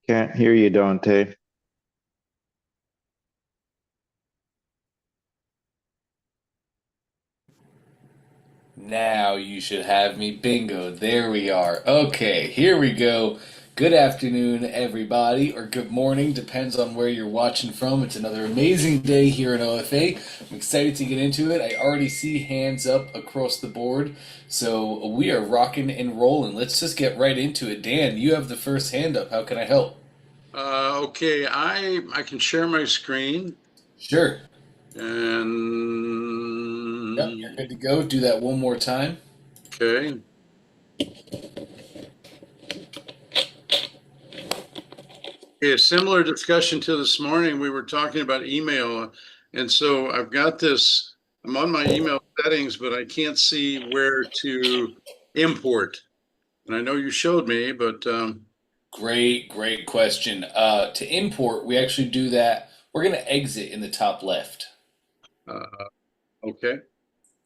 Can't hear you, Dante. Now you should have me. Bingo. There we are. Okay, here we go. Good afternoon, everybody, or good morning, depends on where you're watching from. It's another amazing day here in OFA. I'm excited to get into it. I already see hands up across the board, so we are rocking and rolling. Let's just get right into it. Dan, you have the first hand up. How can I help? Okay, I can share my screen Sure. Yep, you're and good to go. Do that one more time. okay. A similar discussion to this morning. We were talking about email, and so I've got this. I'm on my email settings, but I can't see where to import. And I know you showed me, but Great question. To import, we actually do that. We're going to exit in the top left. uh, okay,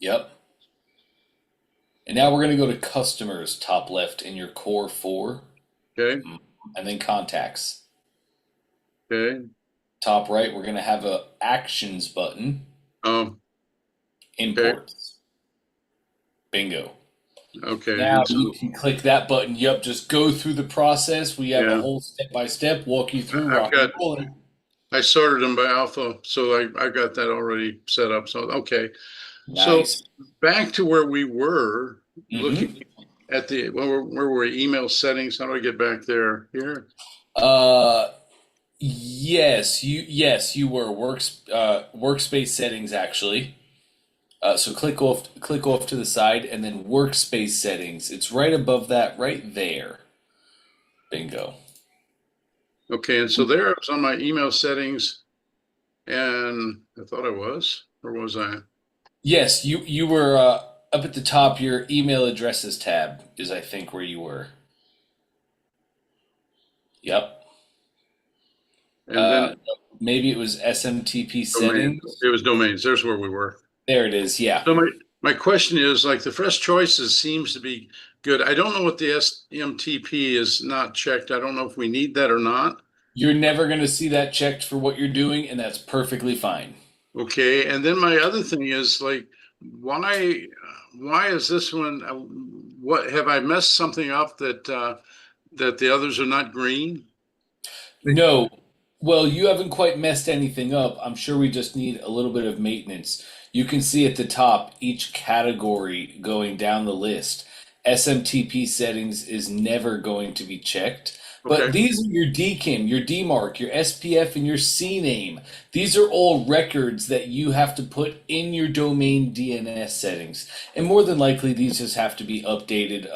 Yep. And now we're going to go to customers, top left in your core four, okay, and then contacts. okay. Top right, we're going to have a actions button, Oh, okay, imports. Bingo. okay. Now And you so can click that button. Yep, just go through the process. We have a yeah, whole step by step, walk you through, I've rock and got. rolling. I sorted them by alpha, so I got that already set up. So okay. So Nice. back to where we were looking hmm at the where we're email settings. How do I get back there? Here. Uh, yes, you were workspace settings actually. So click off to the side, and then workspace settings. It's right above that, right there. Bingo. Okay, and so there I was on my email settings, and I thought I was, or was I? Yes, you were up at the top. Your email addresses tab is, I think, where you were. Yep. And then Maybe it was SMTP domain. settings. It was domains. There's where we were. There it is. Yeah. So my question is like the fresh choices seems to be good. I don't know what the SMTP is not checked. I don't know if we need that or not. You're never going to see that checked for what you're doing, and that's perfectly fine. Okay, and then my other thing is like, why is this one? What have I messed something up that the others are not green? No. Well, you haven't quite messed anything up. I'm sure we just need a little bit of maintenance. You can see at the top each category going down the list. SMTP settings is never going to be checked. But Okay, these are your DKIM, your DMARC, your SPF, and your CNAME. These are all records that you have to put in your domain DNS settings. And more than likely, these just have to be updated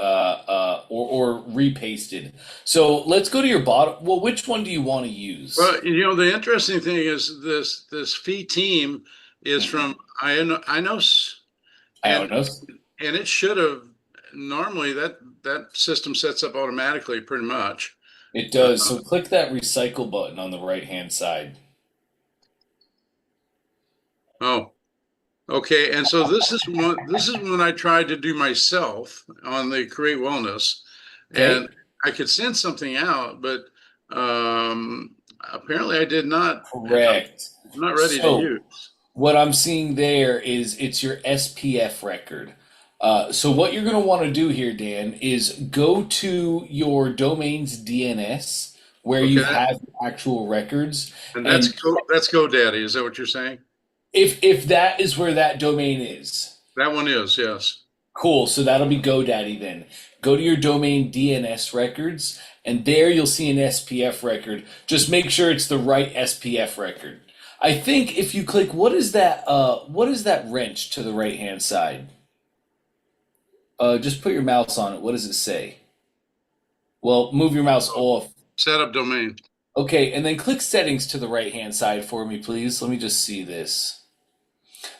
or repasted. So let's go to your bottom. Well, which one do you want to use? well, you know the interesting thing is this fee team is from Inos, I don't and know. and it should have normally that system sets up automatically pretty much. It Uh, does. So click that recycle button on the right hand side. oh, okay, and so this is one I tried to do myself on the Create Wellness, Okay? and I could send something out, but apparently I did not. Correct. I'm not ready to So use. what I'm seeing there is it's your SPF record. So what you're going to want to do here, Dan, is go to your domain's DNS where you Okay, have actual records, and and that's GoDaddy. Is that what you're saying? if that is where that domain is, That one is, yes. cool. So that'll be GoDaddy then. Go to your domain DNS records, and there you'll see an SPF record. Just make sure it's the right SPF record. I think if you click, what is that wrench to the right hand side? Just put your mouse on it. What does it say? Well, move your mouse Oh, off. setup domain. Okay, and then click settings to the right hand side for me, please. Let me just see this.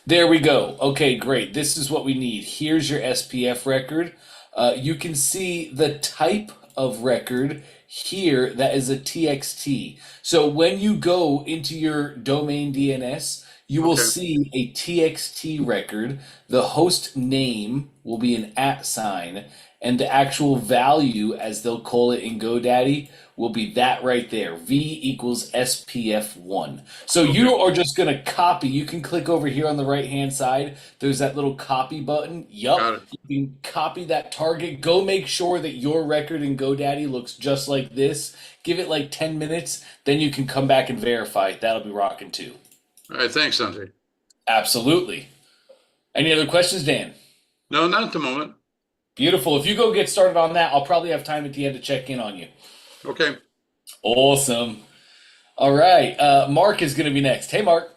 There we go. Okay, great. This is what we need. Here's your SPF record. You can see the type of record here that is a TXT. So when you go into your domain DNS, you will Okay. see a TXT record. The host name will be an @ sign, and the actual value, as they'll call it in GoDaddy, will be that right there. V equals SPF1. So you are just going to copy. You can click over here on the right-hand side. There's that little copy button. Yup. Got it. You can copy that target. Go make sure that your record in GoDaddy looks just like this. Give it like 10 minutes. Then you can come back and verify it. That'll be rocking too. All right. Thanks, Dante. Absolutely. Any other questions, Dan? No, not at the moment. Beautiful. If you go get started on that, I'll probably have time at the end to check in on you. Okay. Awesome. All right. Mark is going to be next. Hey, Mark.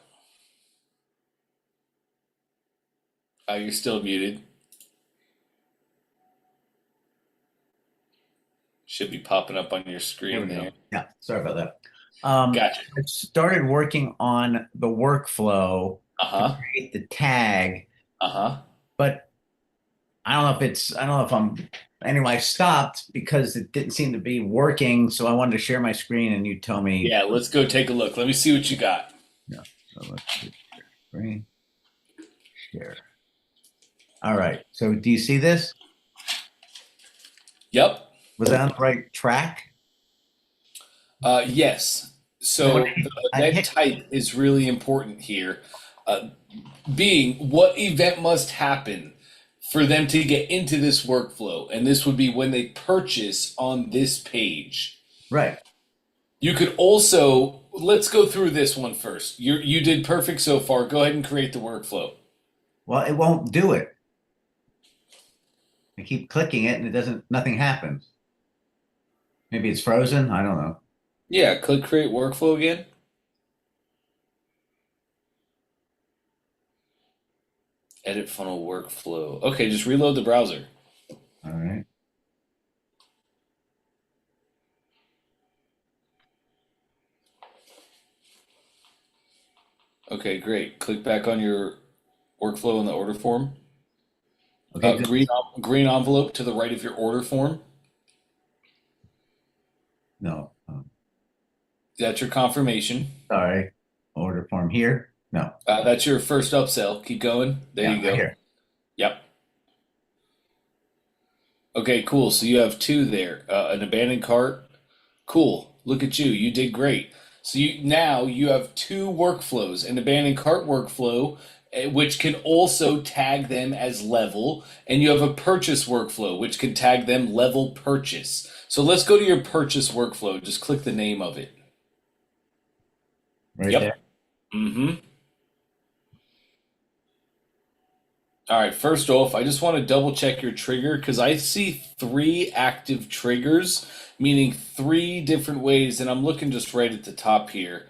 Oh, you're still muted. Should be popping up on your screen there. Yeah, sorry about that. Gotcha. I started working on the workflow to create the tag, but I don't know if anyway, I stopped because it didn't seem to be working, so I wanted to share my screen and you tell me. Yeah, let's go take a look. Let me see what you got. Yeah, so let's share screen. Share. All right, so do you see this? Yep. Was I on the right track? Yes. So the event type is really important here. Being what event must happen for them to get into this workflow. And this would be when they purchase on this page. Right. You could also, let's go through this one first. You did perfect so far. Go ahead and create the workflow. Well, it won't do it. I keep clicking it and nothing happens. Maybe it's frozen. I don't know. Yeah, click create workflow again. Edit funnel workflow. Okay, just reload the browser. All right. Okay, great. Click back on your workflow in the order form. Okay. Green envelope to the right of your order form. No. That's your confirmation. Sorry. Order form here. No. That's your first upsell. Keep going. There you go. Right here. Yep. Okay, cool. So you have two there. An abandoned cart. Cool. Look at you. You did great. So now you have two workflows, an abandoned cart workflow, which can also tag them as level, and you have a purchase workflow, which can tag them level purchase. So let's go to your purchase workflow. Just click the name of it. Right there. Mm-hmm. All right, first off, I just want to double check your trigger because I see 3 active triggers, meaning 3 different ways, and I'm looking just right at the top here.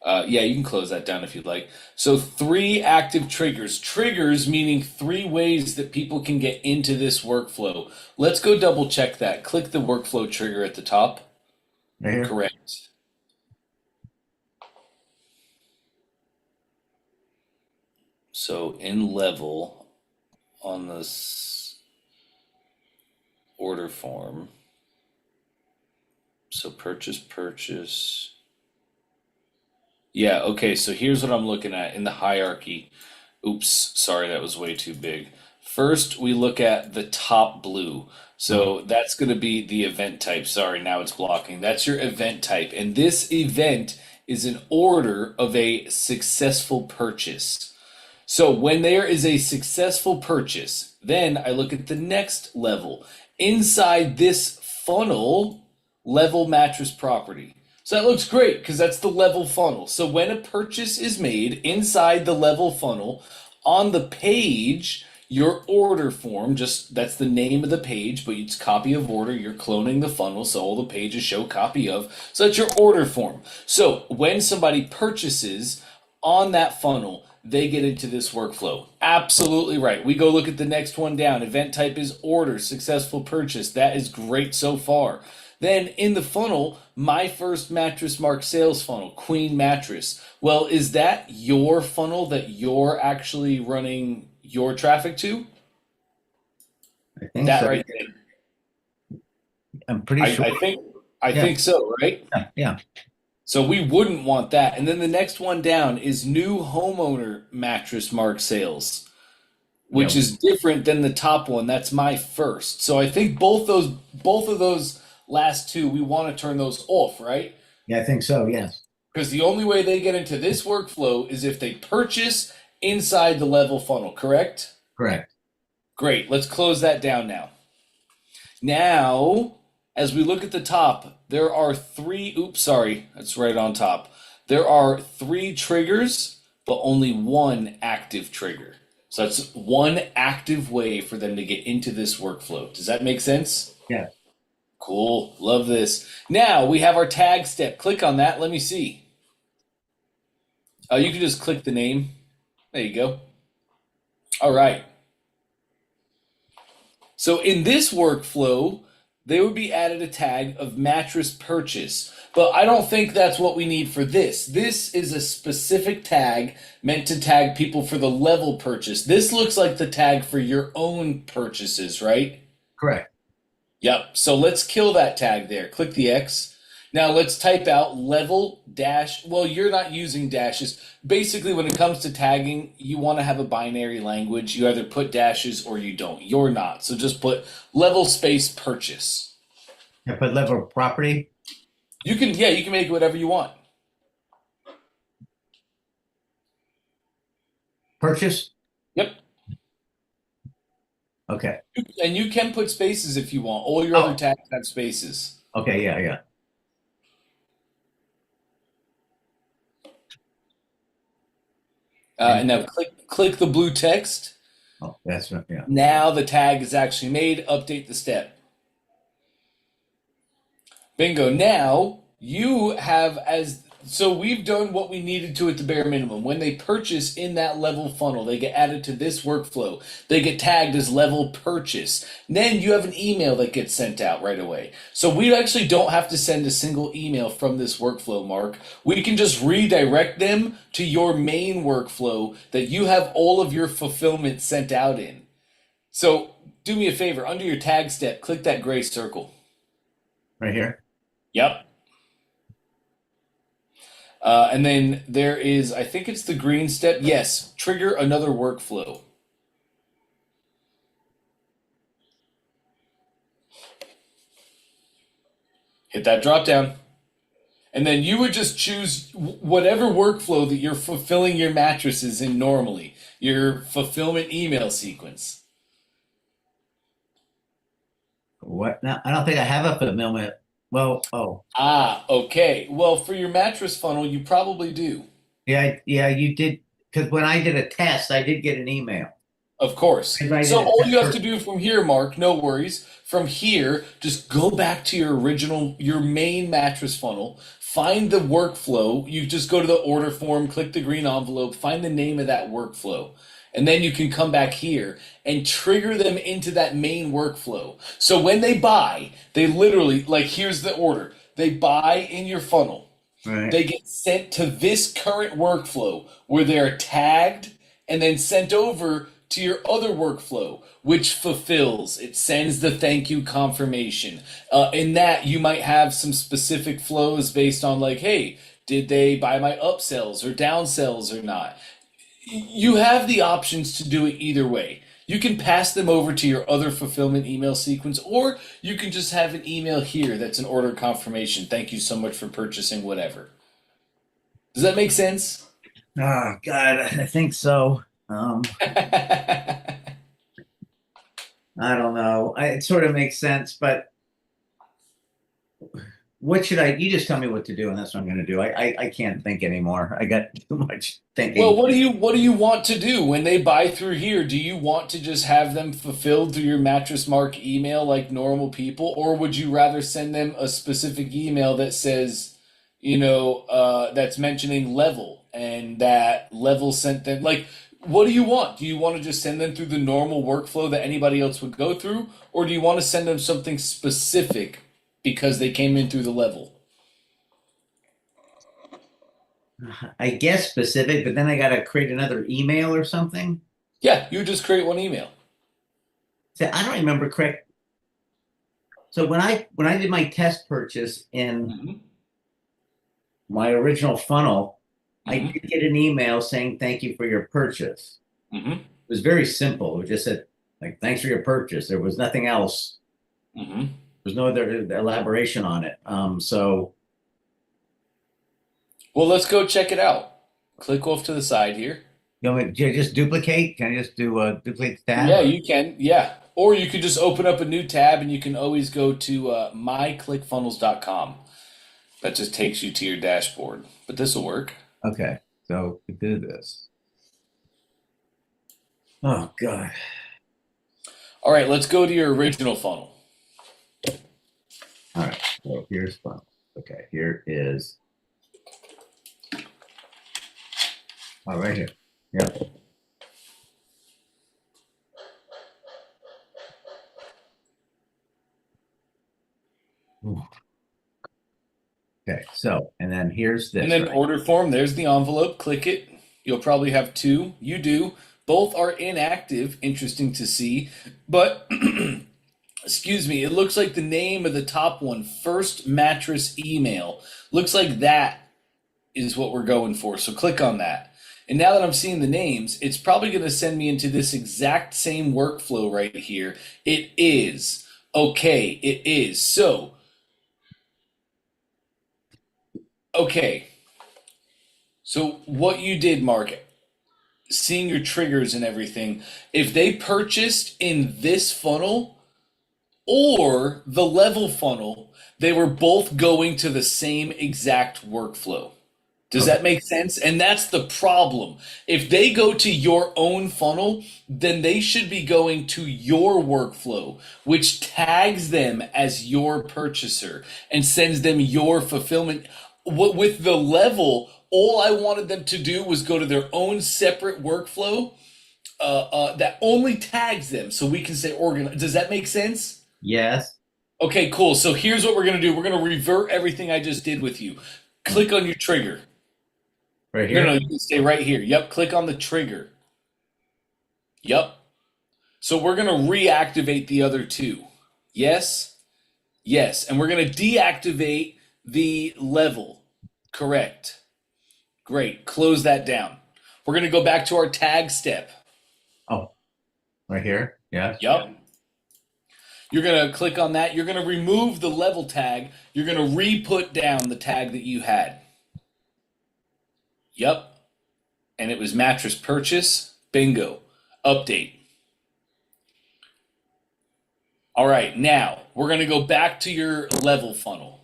Yeah, you can close that down if you'd like. So 3 active triggers. Triggers meaning 3 ways that people can get into this workflow. Let's go double check that. Click the workflow trigger at the top. Right here. Correct. So in level on this order form. So purchase. Yeah, okay, so here's what I'm looking at in the hierarchy. Oops, sorry, that was way too big. First, we look at the top blue. So that's going to be the event type. Sorry, now it's blocking. That's your event type. And this event is an order of a successful purchase. So when there is a successful purchase, then I look at the next level. Inside this funnel, level mattress property. So that looks great because that's the level funnel. So when a purchase is made inside the level funnel, on the page, your order form, that's the name of the page, but it's copy of order. You're cloning the funnel, so all the pages show copy of. So that's your order form. So when somebody purchases on that funnel, they get into this workflow. Absolutely right. We go look at the next one down. Event type is order, successful purchase. That is great so far. Then in the funnel, my first mattress mark sales funnel, Queen mattress. Well, is that your funnel that you're actually running your traffic to? I think That so. right there. I'm pretty sure. I think so, right? Yeah. So we wouldn't want that. And then the next one down is new homeowner mattress mark sales, which Yeah. is different than the top one. That's my first. So I think both of those last two, we want to turn those off, right? Yeah, I think so. Yes. Because the only way they get into this workflow is if they purchase inside the level funnel, correct? Correct. Great. Let's close that down now. Now, as we look at the top, there are three, oops, sorry, that's right on top. There are three triggers, but only one active trigger. So that's one active way for them to get into this workflow. Does that make sense? Yeah. Cool. Love this. Now we have our tag step. Click on that. Let me see. You can just click the name. There you go. All right. So in this workflow, they would be added a tag of mattress purchase. But I don't think that's what we need for this. This is a specific tag meant to tag people for the level purchase. This looks like the tag for your own purchases, right? Correct. Yep. So let's kill that tag there. Click the X. Now let's type out level dash. Well, you're not using dashes. Basically, when it comes to tagging, you want to have a binary language. You either put dashes or you don't. You're not. So just put level space purchase. Yeah, put level property. You can make it whatever you want. Purchase. Yep. Okay. And you can put spaces if you want. All your other tags have spaces. Okay. Yeah. And now click the blue text. Oh, that's right. Yeah. Now the tag is actually made. Update the step. Bingo. Now you have so we've done what we needed to at the bare minimum. When they purchase in that level funnel, they get added to this workflow. They get tagged as level purchase. Then you have an email that gets sent out right away. So we actually don't have to send a single email from this workflow, Mark. We can just redirect them to your main workflow that you have all of your fulfillment sent out in. So do me a favor, under your tag step, click that gray circle. Right here. Yep. And then there is, I think it's the green step. Yes, trigger another workflow. Hit that drop down. And then you would just choose whatever workflow that you're fulfilling your mattresses in normally, your fulfillment email sequence. What? No, I don't think I have a fulfillment. Well, Okay. Well, for your mattress funnel, you probably do. Yeah, you did, because when I did a test, I did get an email. Of course. So all you have to do from here, Mark, no worries. From here, just go back to your main mattress funnel, find the workflow. You just go to the order form, click the green envelope, find the name of that workflow. And then you can come back here and trigger them into that main workflow. So when they buy, they literally, like, here's the order. They buy in your funnel. Right. They get sent to this current workflow where they're tagged and then sent over to your other workflow, which fulfills. It sends the thank you confirmation. In that, you might have some specific flows based on, like, hey, did they buy my upsells or downsells or not? You have the options to do it either way. You can pass them over to your other fulfillment email sequence, or you can just have an email here that's an order confirmation. Thank you so much for purchasing whatever. Does that make sense? Oh, God, I think so. I don't know. It sort of makes sense, but what should you just tell me what to do, and that's what I'm going to do. I can't think anymore. I got too much thinking. Well, what do you want to do when they buy through here? Do you want to just have them fulfilled through your Mattress Mark email like normal people, or would you rather send them a specific email that says, that's mentioning level, and that level sent them, like, what do you want? Do you want to just send them through the normal workflow that anybody else would go through, or do you want to send them something specific because they came in through the level? I guess specific, but then I got to create another email or something. Yeah, you just create one email. So I don't remember correct. So when I did my test purchase in Mm-hmm. my original funnel, I Mm-hmm. did get an email saying thank you for your purchase. Mm-hmm. It was very simple. It just said like thanks for your purchase. There was nothing else. Mm-hmm. There's no other elaboration on it. So Well, let's go check it out. Click off to the side here. you want me to just duplicate? Can I just do duplicate the tab? Yeah, you can. Yeah. Or you could just open up a new tab and you can always go to myclickfunnels.com. That just takes you to your dashboard. But this will work. Okay, so we do this. Oh God. All right, let's go to your original funnel. All right, so here's fun. Okay, here is. Oh, right here. Yep. Ooh. Okay, so and then here's this. And then Right? order form, there's the envelope. Click it. You'll probably have two. You do. Both are inactive. Interesting to see. But excuse me, it looks like the name of the top one, first mattress email, looks like that is what we're going for. So click on that. And now that I'm seeing the names, it's probably going to send me into this exact same workflow right here. It is. Okay, it is. So, okay. So what you did, Mark, seeing your triggers and everything, if they purchased in this funnel or the level funnel, they were both going to the same exact workflow. Does Okay. that make sense? And that's the problem. If they go to your own funnel, then they should be going to your workflow, which tags them as your purchaser and sends them your fulfillment. With the level, all I wanted them to do was go to their own separate workflow that only tags them so we can say organize. Does that make sense? Yes. Okay, cool. So here's what we're going to do. We're going to revert everything I just did with you. Click on your trigger. Right No, here. no, you can stay right here. Yep, click on the trigger. Yep. So we're going to reactivate the other two. Yes, yes. And we're going to deactivate the level. Correct. Great. Close that down. We're going to go back to our tag step. Oh, right here. Yes. Yep. You're going to click on that. You're going to remove the level tag. You're going to re-put down the tag that you had. Yep. And it was mattress purchase. Bingo. Update. All right, now we're going to go back to your level funnel.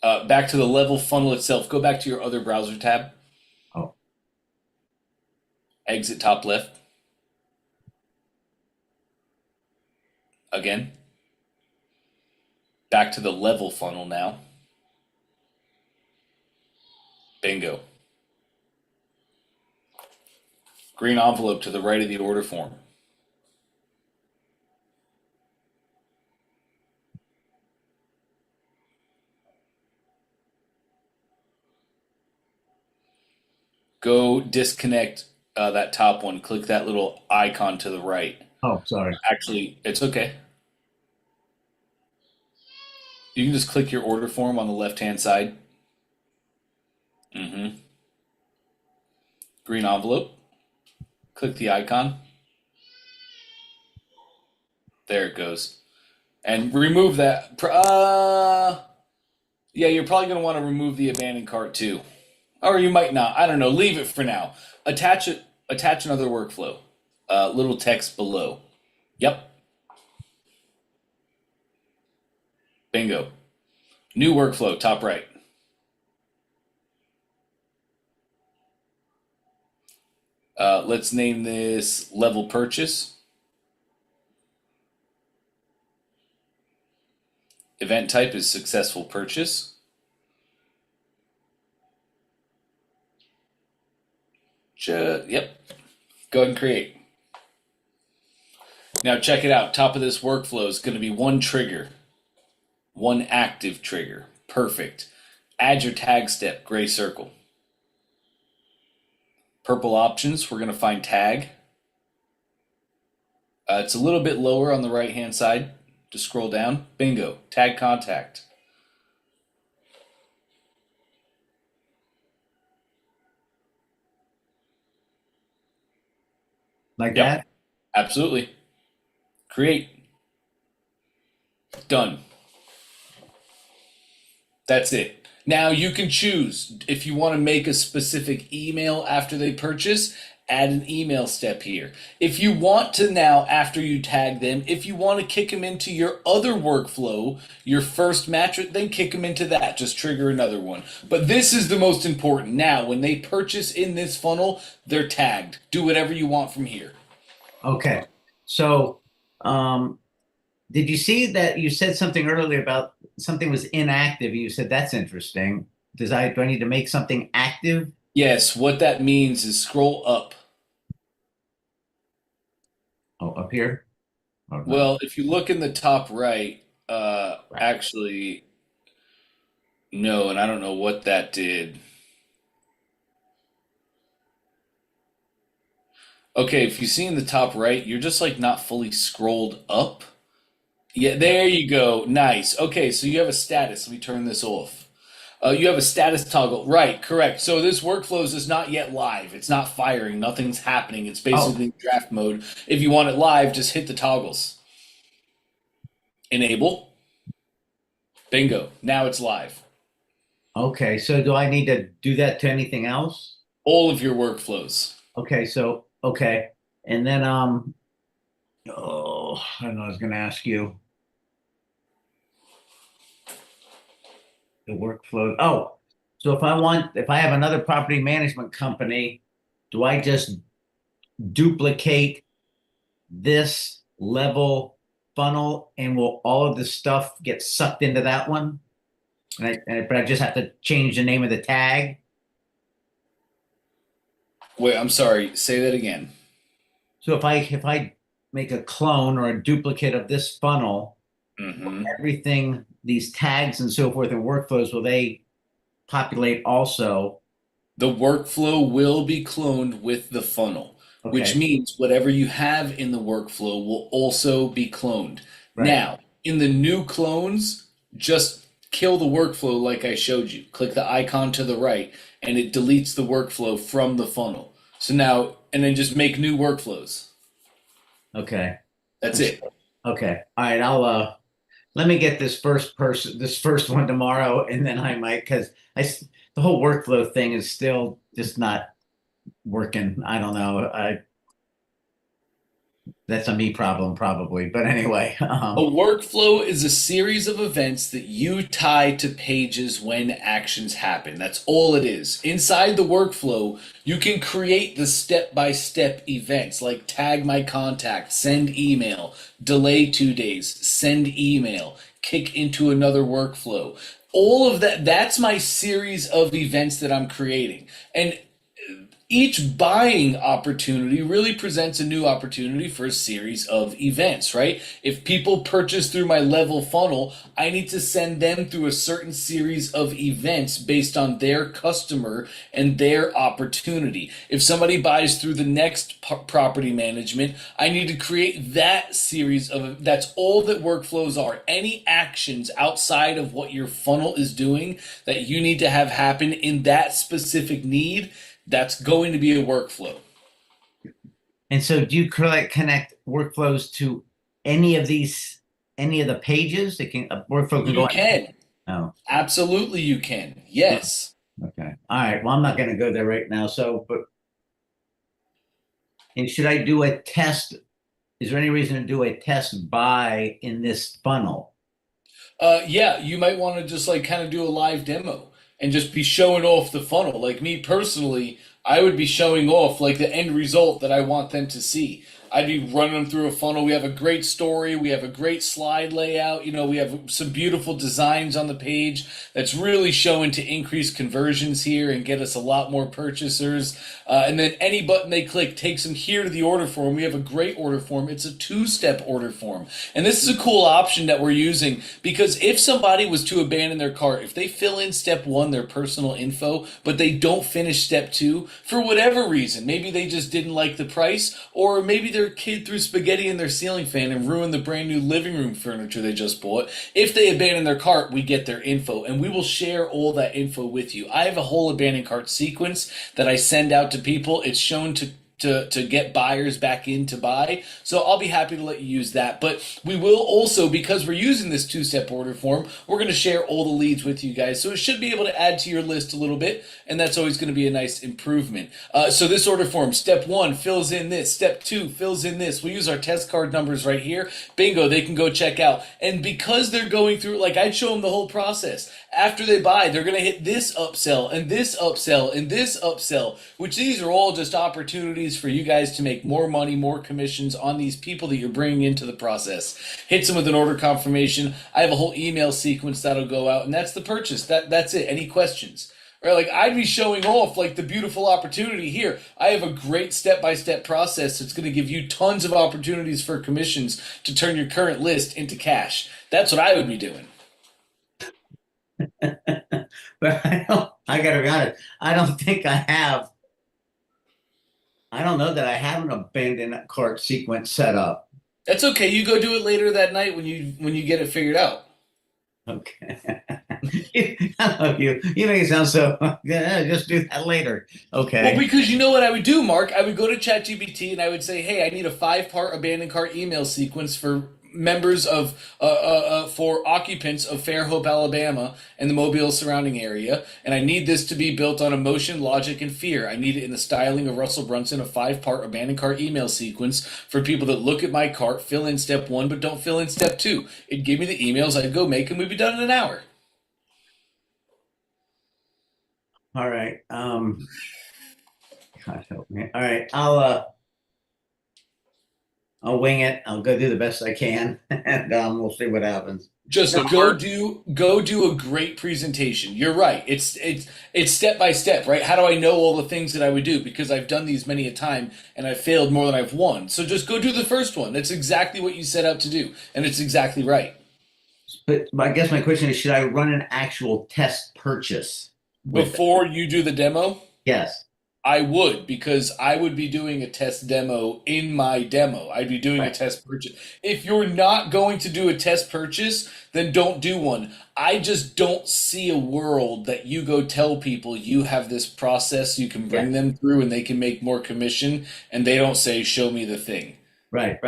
Back to the level funnel itself. Go back to your other browser tab. Oh. Exit top left. Again. Back to the level funnel now. Bingo. Green envelope to the right of the order form. Go disconnect that top one. Click that little icon to the right. Oh, sorry. Actually, it's okay. You can just click your order form on the left-hand side. Mm-hmm. Green envelope. Click the icon. There it goes. And remove that. Yeah, you're probably going to want to remove the abandoned cart too. Or you might not. I don't know. Leave it for now. Attach it. Attach another workflow. Little text below. Yep. Bingo. New workflow, top right. Let's name this level purchase. Event type is successful purchase. Yep. Go ahead and create. Now check it out. Top of this workflow is going to be one trigger. One active trigger. Perfect. Add your tag step, gray circle. Purple options, we're going to find tag. It's a little bit lower on the right-hand side. Just scroll down. Bingo. Tag contact. Like Yep. that? Absolutely. Create. Done. That's it. Now you can choose if you want to make a specific email after they purchase, add an email step here. If you want to now, after you tag them, if you want to kick them into your other workflow, your first match, then kick them into that. Just trigger another one. But this is the most important. Now, when they purchase in this funnel, they're tagged. Do whatever you want from here. Okay. So, did you see that you said something earlier about something was inactive? You said that's interesting. Do I need to make something active? Yes, what that means is scroll up. Oh, up here? Oh, no. Well, if you look in the top right, actually, no, and I don't know what that did. Okay, if you see in the top right, you're just like not fully scrolled up. Yeah, there you go. Nice. Okay, so you have a status. Let me turn this off. You have a status toggle. Right, correct. So this workflow is not yet live. It's not firing. Nothing's happening. It's basically in draft mode. If you want it live, just hit the toggles. Enable. Bingo. Now it's live. Okay, so do I need to do that to anything else? All of your workflows. Okay, so okay. And then I don't know, I was gonna ask you the workflow. Oh, so if I have another property management company, do I just duplicate this level funnel and will all of the stuff get sucked into that one? But I just have to change the name of the tag. Wait, I'm sorry. Say that again. So if I make a clone or a duplicate of this funnel, everything, these tags and so forth and workflows, will they populate also? The workflow will be cloned with the funnel, which means whatever you have in the workflow will also be cloned. Right. Now, in the new clones, just kill the workflow like I showed you. Click the icon to the right, and it deletes the workflow from the funnel. So now, and then just make new workflows. Okay. That's it. Okay. All right. I'll let me get this first one tomorrow, and then I might, because the whole workflow thing is still just not working. I don't know. That's a me problem probably, but anyway. A workflow is a series of events that you tie to pages when actions happen. That's all it is. Inside the workflow, you can create the step-by-step events like tag my contact, send email, delay 2 days, send email, kick into another workflow. All of that, that's my series of events that I'm creating. And each buying opportunity really presents a new opportunity for a series of events, right? If people purchase through my level funnel, I need to send them through a certain series of events based on their customer and their opportunity. If somebody buys through the next property management, I need to create that series of, that's all that workflows are. Any actions outside of what your funnel is doing that you need to have happen in that specific need, that's going to be a workflow. And so do you connect workflows to any of the pages? A workflow can go. You can. Oh, absolutely you can. Yes. Okay. All right. Well, I'm not going to go there right now. And should I do a test? Is there any reason to do a test buy in this funnel? Yeah, you might want to just like kind of do a live demo and just be showing off the funnel. Like me personally, I would be showing off like the end result that I want them to see. I'd be running them through a funnel. We have a great story. We have a great slide layout. We have some beautiful designs on the page that's really showing to increase conversions here and get us a lot more purchasers. And then any button they click takes them here to the order form. We have a great order form. It's a 2-step order form. And this is a cool option that we're using because if somebody was to abandon their cart, if they fill in step 1, their personal info, but they don't finish step 2, for whatever reason, maybe they just didn't like the price, or maybe they're their kid threw spaghetti in their ceiling fan and ruined the brand new living room furniture they just bought, if they abandon their cart, we get their info and we will share all that info with you. I have a whole abandoned cart sequence that I send out to people. It's shown to get buyers back in to buy. So I'll be happy to let you use that. But we will also, because we're using this two-step order form, we're going to share all the leads with you guys. So it should be able to add to your list a little bit, and that's always going to be a nice improvement. So this order form, step 1 fills in this, step 2 fills in this. We'll use our test card numbers right here. Bingo, they can go check out. And because they're going through, like I'd show them the whole process. After they buy, they're going to hit this upsell and this upsell and this upsell, which these are all just opportunities for you guys to make more money, more commissions on these people that you're bringing into the process. Hits them with an order confirmation. I have a whole email sequence that'll go out, and that's the purchase. That's it. Any questions? Right, like I'd be showing off like the beautiful opportunity here. I have a great step-by-step process that's going to give you tons of opportunities for commissions to turn your current list into cash. That's what I would be doing. But I gotta be honest, I don't know that I have an abandoned cart sequence set up. That's okay. You go do it later that night when you get it figured out. Okay. I love you. You make it sound so, yeah, just do that later. Okay. Well, because you know what I would do, Mark? I would go to ChatGPT and I would say, hey, I need a 5-part abandoned cart email sequence for members of for occupants of Fairhope, Alabama, and the Mobile surrounding area, and I need this to be built on emotion, logic, and fear. I need it in the styling of Russell Brunson, a 5-part abandoned cart email sequence for people that look at my cart, fill in step 1, but don't fill in step 2. It'd give me the emails, I'd go make them, we'd be done in an hour. All right. God help me. All right. I'll wing it. I'll go do the best I can, and we'll see what happens. Just go do a great presentation. You're right. It's step by step, right? How do I know all the things that I would do? Because I've done these many a time and I've failed more than I've won. So just go do the first one. That's exactly what you set out to do, and it's exactly right. But I guess my question is, should I run an actual test purchase before you do the demo? Yes. I would, because I would be doing a test demo in my demo. I'd be doing a test purchase. If you're not going to do a test purchase, then don't do one. I just don't see a world that you go tell people you have this process you can bring them through and they can make more commission, and they don't say, show me the thing. Right.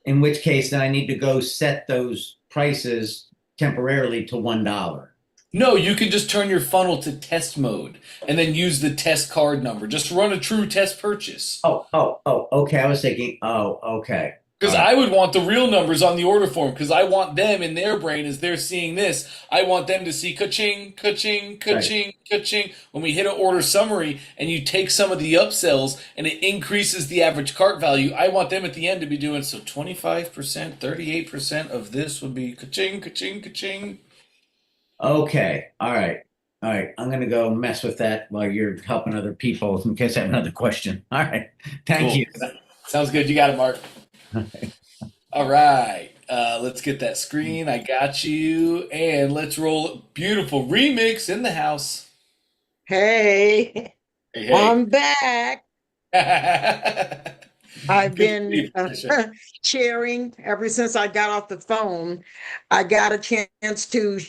In which case, then I need to go set those prices temporarily to $1. No, you can just turn your funnel to test mode and then use the test card number. Just run a true test purchase. Oh, okay. I was thinking, okay. Because I would want the real numbers on the order form, because I want them in their brain as they're seeing this. I want them to see ka-ching, ka-ching, ka-ching, ka-ching. When we hit an order summary and you take some of the upsells and it increases the average cart value, I want them at the end to be doing, so 25%, 38% of this would be ka-ching, ka-ching, ka-ching. Okay. All right. I'm going to go mess with that while you're helping other people in case I have another question. All right. Thank you. Sounds good. You got it, Mark. All right. Let's get that screen. I got you. And let's roll. Beautiful remix in the house. Hey. I'm back. I've been sharing ever since I got off the phone. I got a chance to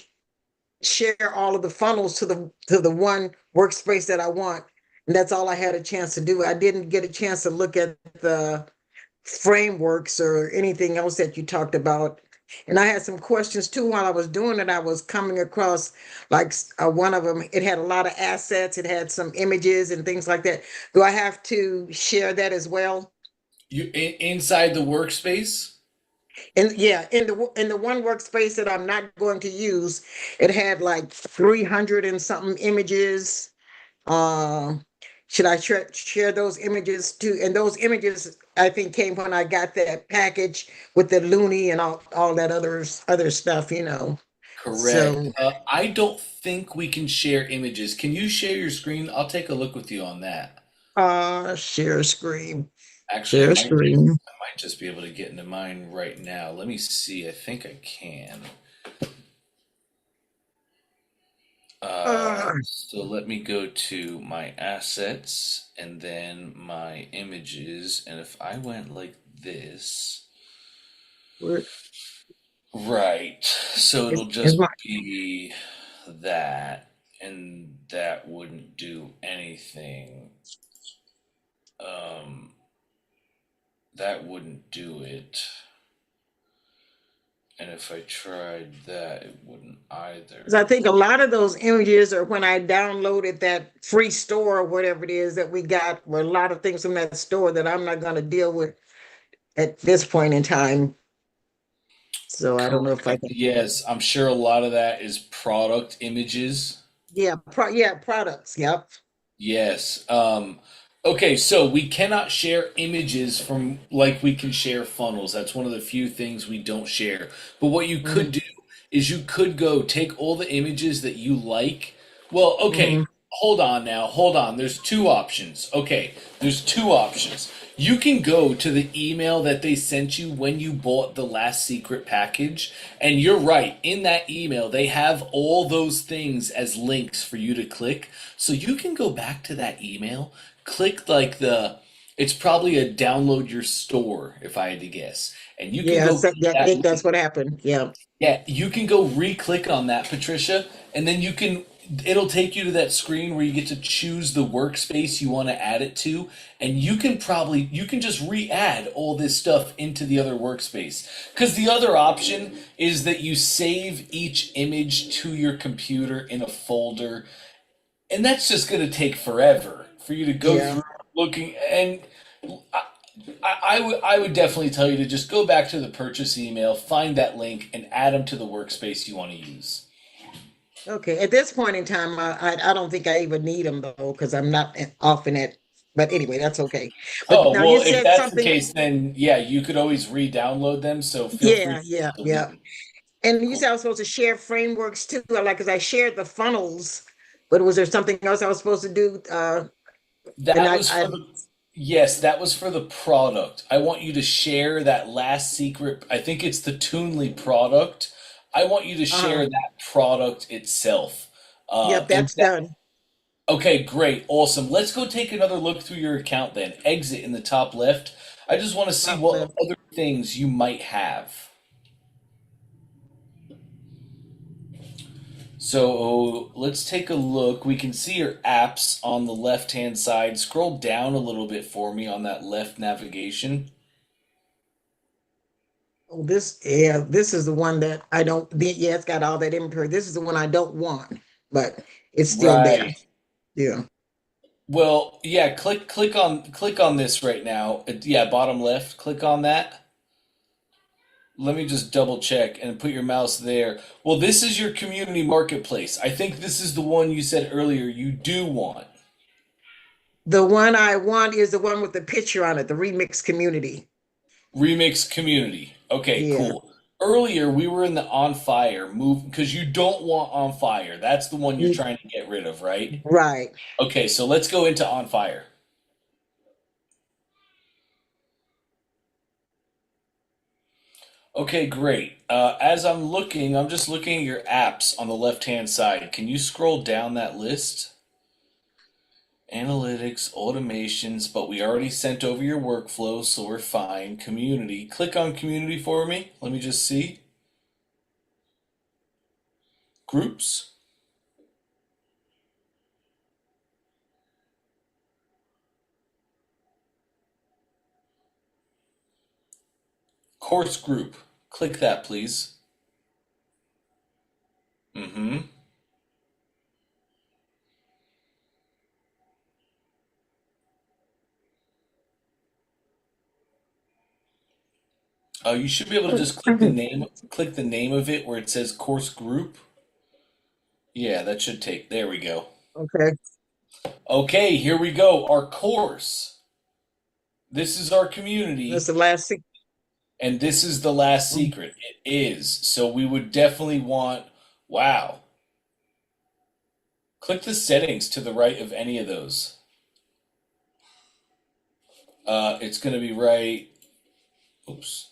share all of the funnels to the one workspace that I want, and that's all I had a chance to do. I didn't get a chance to look at the frameworks or anything else that you talked about, and I had some questions too while I was doing it. I was coming across like one of them. It had a lot of assets. It had some images and things like that. Do I have to share that as well? You inside the workspace? And yeah, in the one workspace that I'm not going to use, it had like 300 and something images. Should I share those images too? And those images, I think, came when I got that package with the Looney and all that other stuff, you know. Correct. So, I don't think we can share images. Can you share your screen? I'll take a look with you on that. Share screen. Actually, I might just be able to get into mine right now. Let me see. I think I can. So let me go to my assets and then my images. And if I went like this, Where right, so it'll is just my be that, and that wouldn't do anything. Um, that wouldn't do it. And if I tried that, it wouldn't Because I either. think a lot of those images are when I downloaded that free store or whatever it is that we got, were a lot of things from that store that I'm not going to deal with at this point in time. So I don't know if I Correct. can. Yes, I'm sure a lot of that is product images. Yeah, yeah, products. Yep. Yes. Okay, so we cannot share images from like we can share funnels. That's one of the few things we don't share. But what you Hmm. could do is you could go take all the images that you like. Well, Hmm. okay, hold on now. Hold on. There's two options. Okay, there's two options. You can go to the email that they sent you when you bought the last secret package. And you're right. In that email, they have all those things as links for you to click. So you can go back to that email, click like it's probably a download your store, if I had to guess. And you can Yeah, go so, click yeah, I that think that's link. what happened. Yeah. Yeah, you can go re-click on that, Patricia, and then it'll take you to that screen where you get to choose the workspace you want to add it to, and you can just re-add all this stuff into the other workspace. Because the other option is that you save each image to your computer in a folder, and that's just going to take forever for you to go Yeah. through looking. And I would definitely tell you to just go back to the purchase email, find that link, and add them to the workspace you want to use. Okay. At this point in time, I don't think I even need them though, because I'm not often at. But anyway, that's okay. But Oh, now you well, if said that's the something. case, then yeah, you could always re-download them, so feel free Yeah, to yeah, delete yeah. them. And you Cool. said I was supposed to share frameworks too. Like, because I shared the funnels, but was there something else I was supposed to do? And That was for the Yes, that was for the product. I want you to share that last secret. I think it's the Toonly product. I want you to uh, share that product itself. yep, And that's done. Okay, great, awesome. Let's go take another look through your account then. Exit in the top left. I just want to see Top what left. other things you might have. So let's take a look. We can see your apps on the left-hand side. Scroll down a little bit for me on that left navigation. Oh, this is the one that I don't. Yeah, it's got all that inventory. This is the one I don't want, but it's still there. Right. Yeah. Well, yeah, click on this right now. Yeah, bottom left. Click on that. Let me just double check and put your mouse there. Well, this is your community marketplace. I think this is the one you said earlier you do want. The one I want is the one with the picture on it, the remix community. Remix community. Okay, Yeah. cool. Earlier we were in the on fire move because you don't want on fire. That's the one you're Mm, trying to get rid of, right? right. Okay, so let's go into on fire. Okay, great. As I'm just looking at your apps on the left-hand side. Can you scroll down that list? Analytics, automations, but we already sent over your workflow, so we're fine. Community. Click on community for me. Let me just see. Groups. Course group. Click that, please. Mm-hmm. You should be able to just click the name of it where it says course group. Yeah, that should take, there we go. Okay. Okay, here we go. Our course. This is our That's community, the last thing. and this is the last secret. It is. So we would definitely want, wow. Click the settings to the right of any of those. It's going to be right. Oops.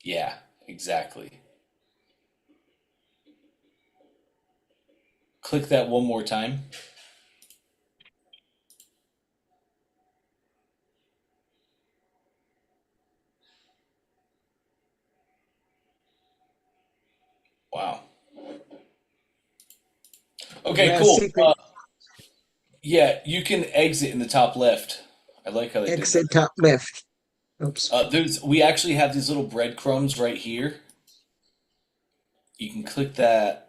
Yeah, exactly. click that one more time. Wow. Okay, Last cool. secret Yeah, you can exit in the top left. I like how they did that. exit top left. Oops. We actually have these little breadcrumbs right here. You can click that.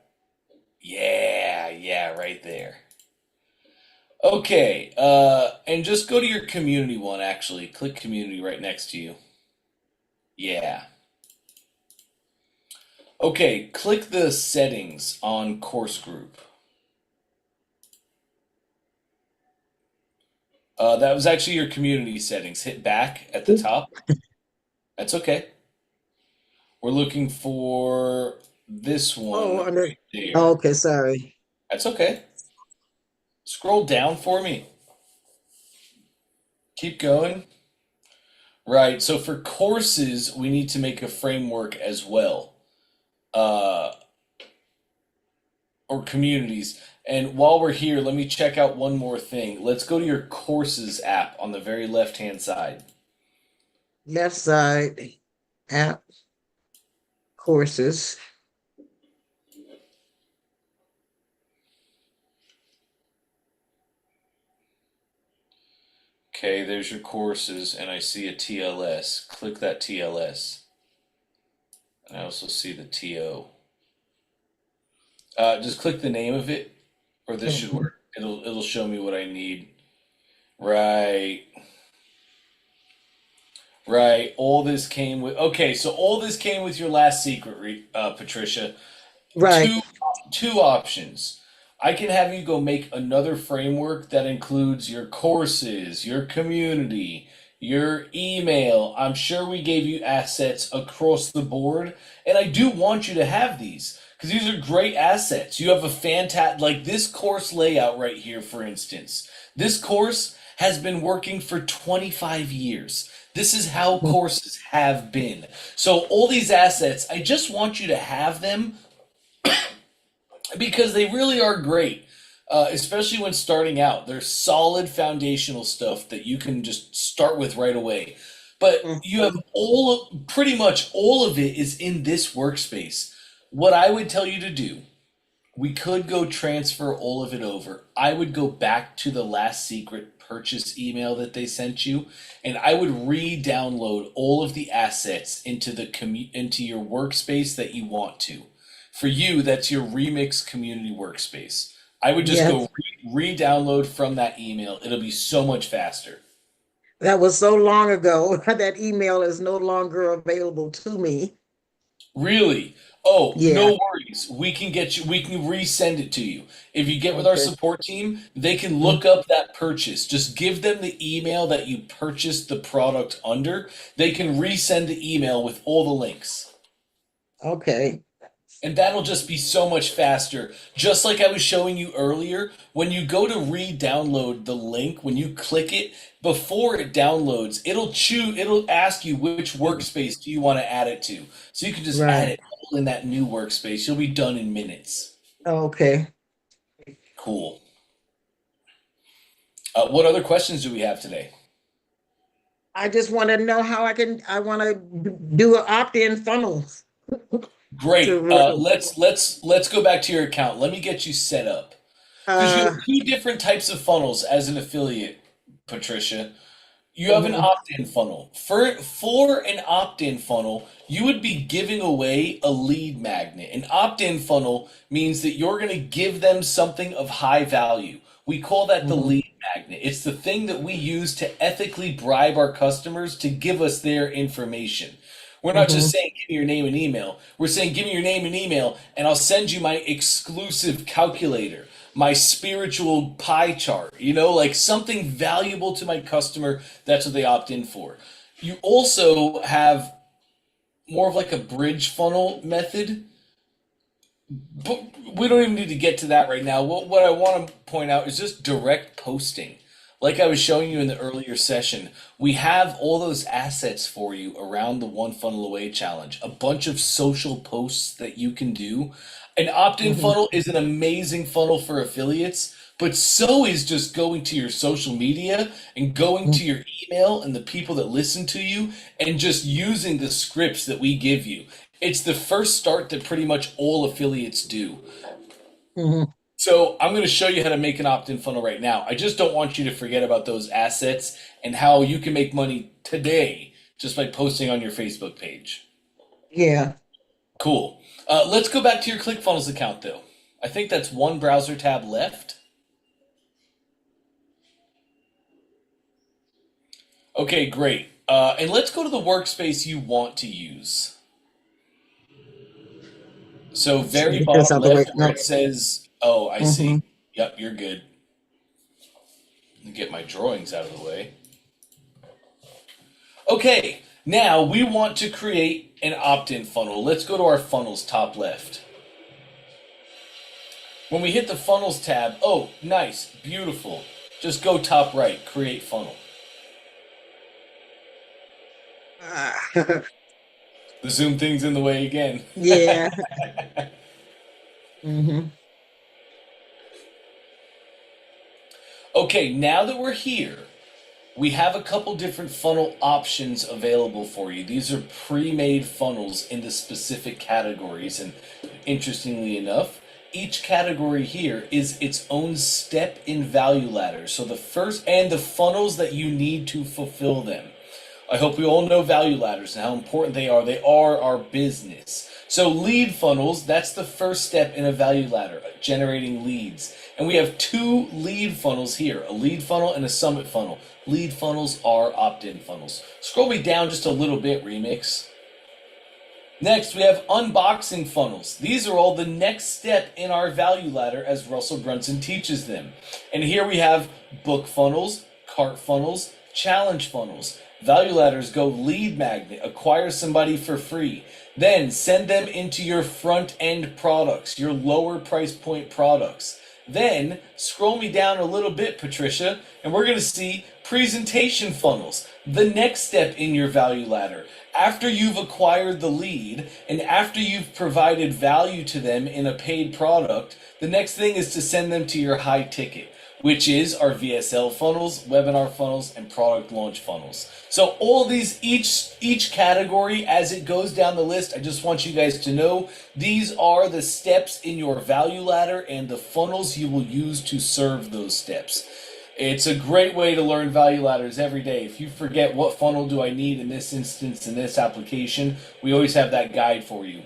Yeah, right there. Okay, and just go to your community one, actually. Click community right next to you. Yeah. Okay, click the settings on course group. That was actually your community settings. Hit back at the top. That's okay. We're looking for this one Oh, under. right there. Oh, okay, sorry. That's okay. Scroll down for me. Keep going. Right, so for courses, we need to make a framework as well. Or communities. And while we're here, let me check out one more thing. Let's go to your courses app on the very left-hand side. Left side, app, courses. Okay, there's your courses, and I see a TLS. Click that TLS. And I also see the TO. Just click the name of it, or this should work. It'll show me what I need. Right. Right. All this came with. Okay, so all this came with your last secret, Patricia. Right. Two options. I can have you go make another framework that includes your courses, your community, your email. I'm sure we gave you assets across the board, and I do want you to have these because these are great assets. You have a fantastic, like this course layout right here, for instance. This course has been working for 25 years. This is how courses have been. So all these assets, I just want you to have them because they really are great, especially when starting out. They're solid foundational stuff that you can just start with right away. But you have pretty much all of it is in this workspace. What I would tell you to do, we could go transfer all of it over. I would go back to the last secret purchase email that they sent you, and I would re-download all of the assets into into your workspace that you want to. For you, that's your Remix community workspace. I would just go re-download from that email. It'll be so much faster. That was so long ago. That email is no longer available to me. Really? Oh, Yeah. no worries. We can resend it to you. If you get with our support team, they can look up that purchase. Just give them the email that you purchased the product under. They can resend the email with all the links. Okay. And that'll just be so much faster. Just like I was showing you earlier, when you go to re-download the link, when you click it, before it downloads, it'll ask you which workspace do you want to add it to. So you can just add it all in that new workspace. You'll be done in minutes. Okay. Cool. What other questions do we have today? I just want to know how I want to do an opt-in funnel. Great. Let's go back to your account. Let me get you set up. Because you have two different types of funnels as an affiliate, Patricia. You have an opt-in funnel. For an opt-in funnel, you would be giving away a lead magnet. An opt-in funnel means that you're going to give them something of high value. We call that the lead magnet. It's the thing that we use to ethically bribe our customers to give us their information. We're not just saying, give me your name and email. We're saying, give me your name and email, and I'll send you my exclusive calculator, my spiritual pie chart, like something valuable to my customer. That's what they opt in for. You also have more of like a bridge funnel method, but we don't even need to get to that right now. What I want to point out is just direct posting. like I was showing you in the earlier session, we have all those assets for you around the One Funnel Away challenge. A bunch of social posts that you can do. An opt-in Mhm. funnel is an amazing funnel for affiliates, but so is just going to your social media and going to your email and the people that listen to you and just using the scripts that we give you. It's the first start that pretty much all affiliates do. Mhm. So I'm going to show you how to make an opt-in funnel right now. I just don't want you to forget about those assets and how you can make money today just by posting on your Facebook page. Yeah. Cool. Let's go back to your ClickFunnels account though. I think that's one browser tab left. Okay, great. And let's go to the workspace you want to use. So very Get this bottom out the way. left where No. it says, oh, I see. Mhm. Yep, you're good. Let me get my drawings out of the way. Okay, now we want to create an opt-in funnel. Let's go to our funnels top left. When we hit the funnels tab, oh, nice, beautiful. Just go top right, create funnel. Ah. The Zoom thing's in the way again. Yeah. Mhm. Okay, now that we're here, we have a couple different funnel options available for you. These are pre-made funnels in the specific categories, and interestingly enough, each category here is its own step in value ladder. So the first and the funnels that you need to fulfill them. I hope we all know value ladders and how important they are. They are our business. So lead funnels, that's the first step in a value ladder, generating leads. And we have two lead funnels here, a lead funnel and a summit funnel. Lead funnels are opt-in funnels. Scroll me down just a little bit, Remix. Next, we have unboxing funnels. These are all the next step in our value ladder as Russell Brunson teaches them. And here we have book funnels, cart funnels, challenge funnels. Value ladders go lead magnet, acquire somebody for free. Then send them into your front end products, your lower price point products. Then scroll me down a little bit, Patricia, and we're going to see presentation funnels, the next step in your value ladder. After you've acquired the lead and after you've provided value to them in a paid product, the next thing is to send them to your high ticket, which is our VSL funnels, webinar funnels, and product launch funnels. So all these, each category as it goes down the list, I just want you guys to know these are the steps in your value ladder and the funnels you will use to serve those steps. It's a great way to learn value ladders every day. If you forget what funnel do I need in this instance, in this application, we always have that guide for you.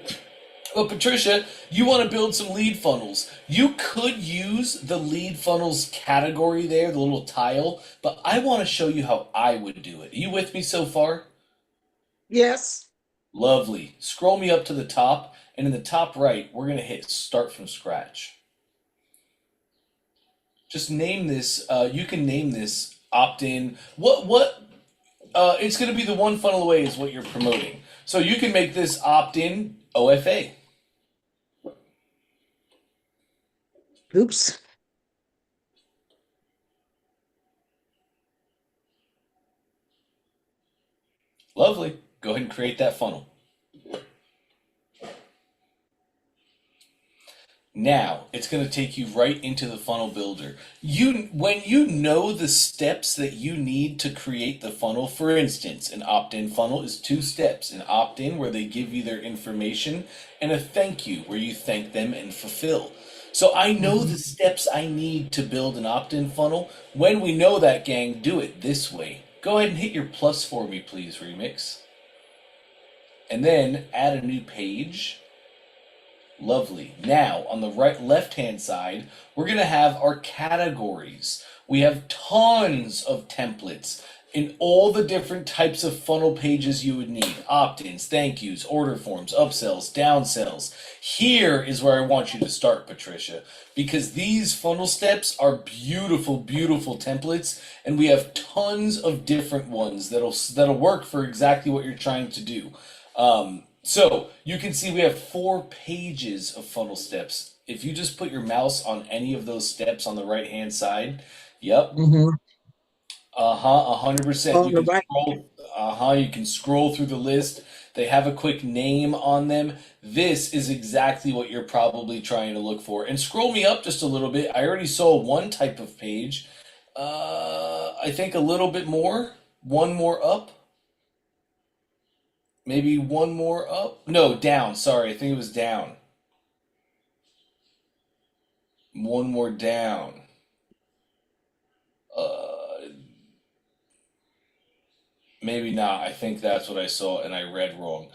But Patricia, you want to build some lead funnels. You could use the lead funnels category there, the little tile, but I want to show you how I would do it. Are you with me so far? Yes. Lovely. Scroll me up to the top, and in the top right, we're going to hit start from scratch. Just name this, you can name this opt-in. It's going to be the One Funnel Away is what you're promoting. So you can make this opt-in OFA. Oops. Lovely. Go ahead and create that funnel. Now, it's going to take you right into the funnel builder. When you know the steps that you need to create the funnel, for instance, an opt-in funnel is 2 steps. An opt-in where they give you their information and a thank you where you thank them and fulfill. So I know the steps I need to build an opt-in funnel. When we know that, gang, do it this way. Go ahead and hit your plus for me, please, Remix. And then add a new page. Lovely. Now, on the left-hand side, we're going to have our categories. We have tons of templates in all the different types of funnel pages you would need. Opt-ins, thank yous, order forms, upsells, downsells. Here is where I want you to start, Patricia, because these funnel steps are beautiful, beautiful templates, and we have tons of different ones that'll work for exactly what you're trying to do. So you can see we have 4 pages of funnel steps. If you just put your mouse on any of those steps on the right hand side, yep, Mm-hmm. 100%. On You the can right. you can scroll through the list. They have a quick name on them. This is exactly what you're probably trying to look for. And scroll me up just a little bit. I already saw one type of page. I think a little bit more. One more up. Maybe one more up. No, down. Sorry, I think it was down. One more down. Uh, Maybe not. I think that's what I saw and I read wrong.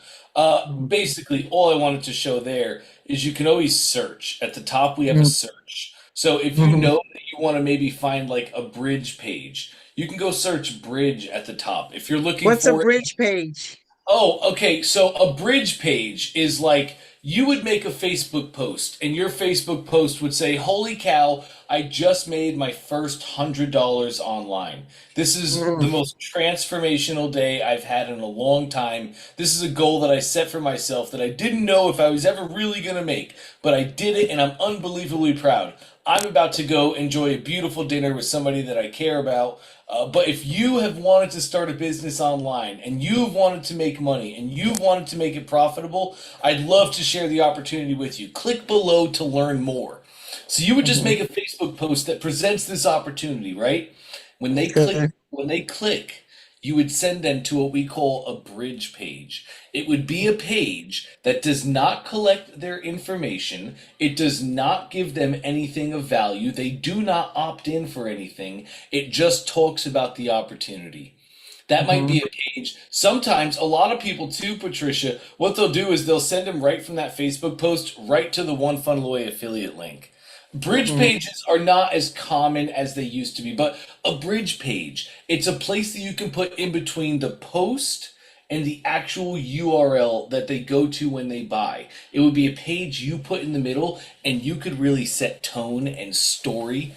Basically, all I wanted to show there is you can always search. At the top, we have a search. So if you Mhm. know that you want to maybe find like a bridge page, you can go search bridge at the top. If you're looking What's a for bridge page? Oh, okay. So a bridge page is like you would make a Facebook post, and your Facebook post would say, "Holy cow, I just made my first $100 online. This is the Mhm. most transformational day I've had in a long time. This is a goal that I set for myself that I didn't know if I was ever really going to make, but I did it, and I'm unbelievably proud. I'm about to go enjoy a beautiful dinner with somebody that I care about. But if you have wanted to start a business online and you've wanted to make money and you've wanted to make it profitable, I'd love to share the opportunity with you. Click below to learn more." So you would just Mhm. make a Facebook post that presents this opportunity, right? Okay. When they click, you would send them to what we call a bridge page. It would be a page that does not collect their information. It does not give them anything of value. They do not opt in for anything. It just talks about the opportunity. That might Mhm. be a page. Sometimes a lot of people too, Patricia, what they'll do is they'll send them right from that Facebook post right to the One Funnel Away affiliate link. Bridge Mhm. pages are not as common as they used to be, but a bridge page, it's a place that you can put in between the post and the actual URL that they go to when they buy. It would be a page you put in the middle, and you could really set tone and story.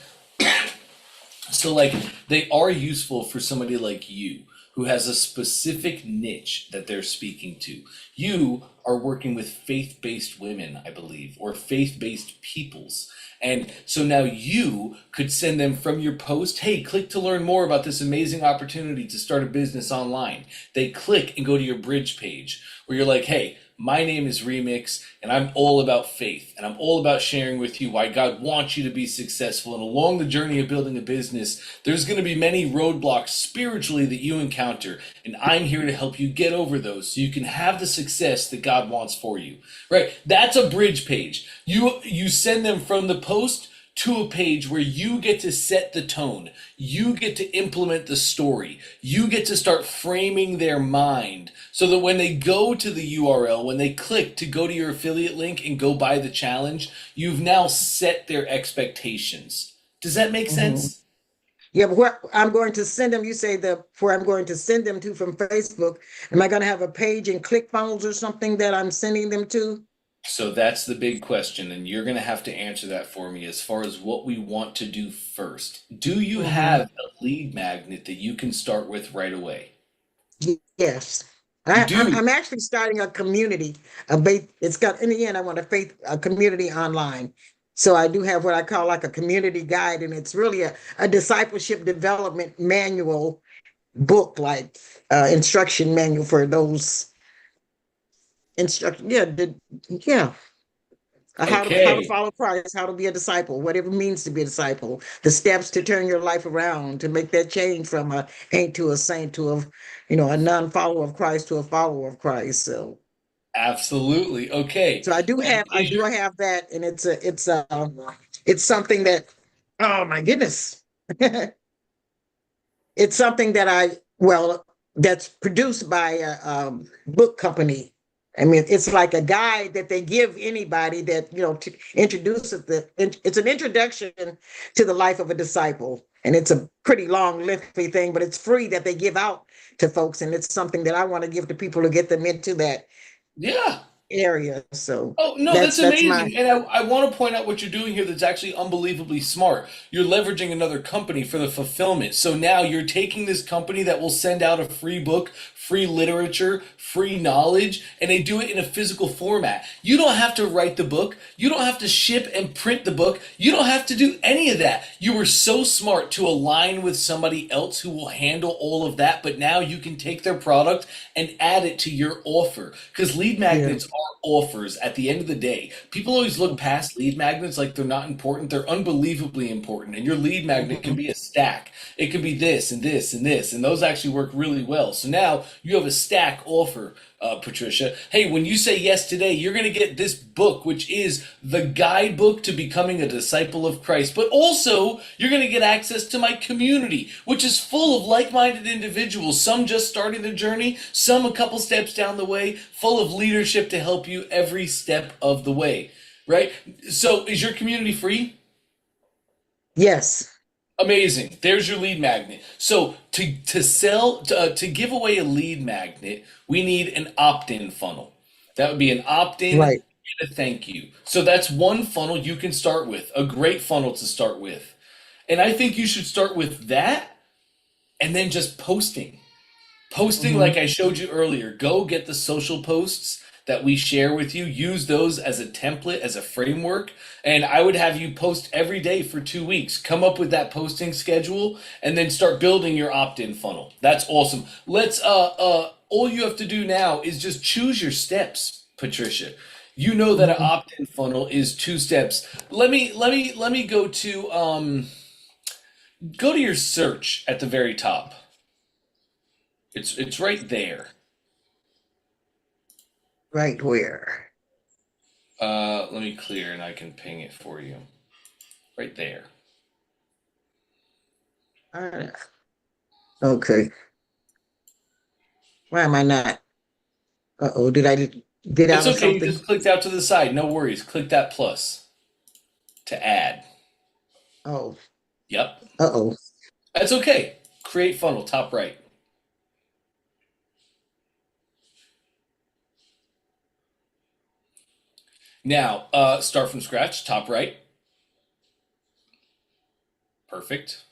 So, like, they are useful for somebody like you who has a specific niche that they're speaking to. You are working with faith based women, I believe, or faith based peoples. And so now you could send them from your post, "Hey, click to learn more about this amazing opportunity to start a business online." They click and go to your bridge page where you're like, "Hey, my name is Remix, and I'm all about faith, and I'm all about sharing with you why God wants you to be successful. And along the journey of building a business, there's going to be many roadblocks spiritually that you encounter, and I'm here to help you get over those so you can have the success that God wants for you." Right? That's a bridge page. You send them from the post to a page where you get to set the tone. You get to implement the story. You get to start framing their mind so that when they go to the URL, when they click to go to your affiliate link and go buy the challenge, you've now set their expectations. Does that make Mhm. sense? Yeah, but where I'm going to send them, you say the where I'm going to send them to from Facebook. Am I going to have a page in ClickFunnels or something that I'm sending them to? So that's the big question, and you're going to have to answer that for me as far as what we want to do first. Do you Mhm. have a lead magnet that you can start with right away? Yes. You I'm do. I'm actually starting a community. It's got in the end, I want a community online. So I do have what I call like a community guide, and it's really a discipleship development manual book, like instruction manual for those instruction. Yeah, yeah. How to Okay. follow Christ, how to be a disciple, whatever it means to be a disciple, the steps to turn your life around, to make that change from a ain't to a saint to a non-follower of Christ to a follower of Christ. Absolutely. Okay. So I do And have I do have that, and it's something that, oh my goodness. It's something that that's produced by a book company. I mean, it's like a guide that they give anybody that, to introduces it's an introduction to the life of a disciple. And it's a pretty long, lengthy thing, but it's free that they give out to folks. And it's something that I want to give to people to get them into that. yeah. area. So Oh, no, that's that's my, amazing. And I want to point out what you're doing here that's actually unbelievably smart. You're leveraging another company for the fulfillment. So now you're taking this company that will send out a free book, free literature, free knowledge, and they do it in a physical format. You don't have to write the book. You don't have to ship and print the book. You don't have to do any of that. You were so smart to align with somebody else who will handle all of that, but now you can take their product and add it to your offer. Because lead yeah. magnets are offers at the end of the day. People always look past lead magnets like they're not important. They're unbelievably important. And your lead magnet can Mhm. be a stack. It can be this and this and this. And those actually work really well. So now you have a stack offer, Patricia. Hey, when you say yes today, you're going to get this book, which is the guidebook to becoming a disciple of Christ. But also, you're going to get access to my community, which is full of like minded individuals, some just starting their journey, some a couple steps down the way, full of leadership to help you every step of the way. Right? So, is your community free? Yes. Amazing. There's your lead magnet. So to give away a lead magnet, we need an opt-in funnel. That would be an opt-in Right. and a thank you. So that's one funnel you can start with, a great funnel to start with. And I think you should start with that and then just posting. Posting, Hmm. like I showed you earlier, go get the social posts that we share with you. Use those as a template, as a framework. And I would have you post every day for 2 weeks. Come up with that posting schedule and then start building your opt-in funnel. That's awesome. All you have to do now is just choose your steps, Patricia. You know that an Hmm. opt-in funnel is 2 steps. Let me go to your search at the very top. It's right there. Right where? Let me clear and I can ping it for you. Right there. Uh, Okay. Why am I not? Uh-oh, did I get It's out of okay, you something? just clicked out to the side. No worries. Click that plus to add. Oh, Yep. uh-oh. That's okay. Create funnel, top right. Now, start from scratch, top right. Perfect.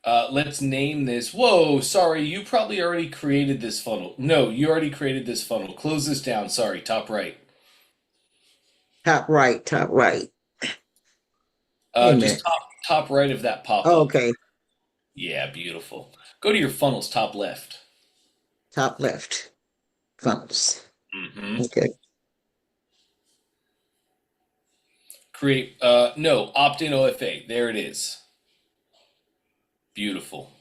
Let's name this. Whoa, sorry, you probably already created this funnel. No, you already created this funnel. Close this down. Sorry, top right. Top right, top right. Wait a Just minute. top right of that pop Oh, up. okay. Yeah, beautiful. Go to your funnels, top left. Top left. Funnels. Mm-hmm. Okay. Create, no, opt-in OFA. There it is. Beautiful.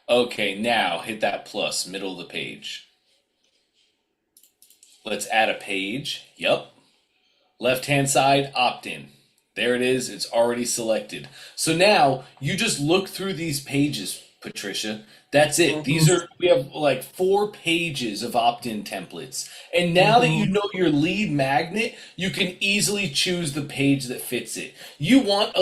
Okay, now hit that plus, middle of the page. Let's add a page. Yup. Left-hand side, opt-in. There it is. It's already selected. So now you just look through these pages, Patricia. That's it. Hmm. We have like 4 pages of opt-in templates. And now that you Hmm. know your lead magnet, you can easily choose the page that fits it. You want a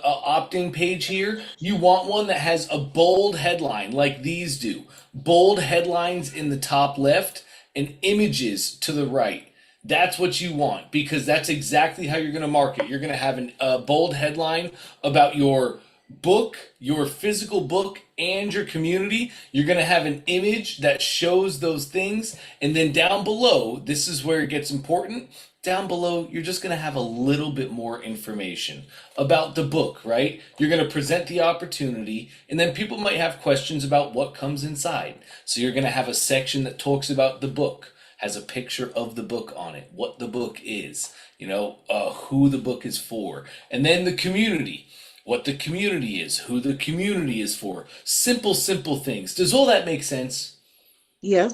opt-in page here. You want one that has a bold headline like these do. Bold headlines in the top left and images to the right. That's what you want because that's exactly how you're going to market. You're going to have a bold headline about your book, your physical book, and your community. You're going to have an image that shows those things. And then down below, this is where it gets important. Down below, you're just going to have a little bit more information about the book, right? You're going to present the opportunity, and then people might have questions about what comes inside. So you're going to have a section that talks about the book, has a picture of the book on it, what the book is, who the book is for, and then the community, what the community is, who the community is for. Simple, simple things. Does all that make sense? Yeah.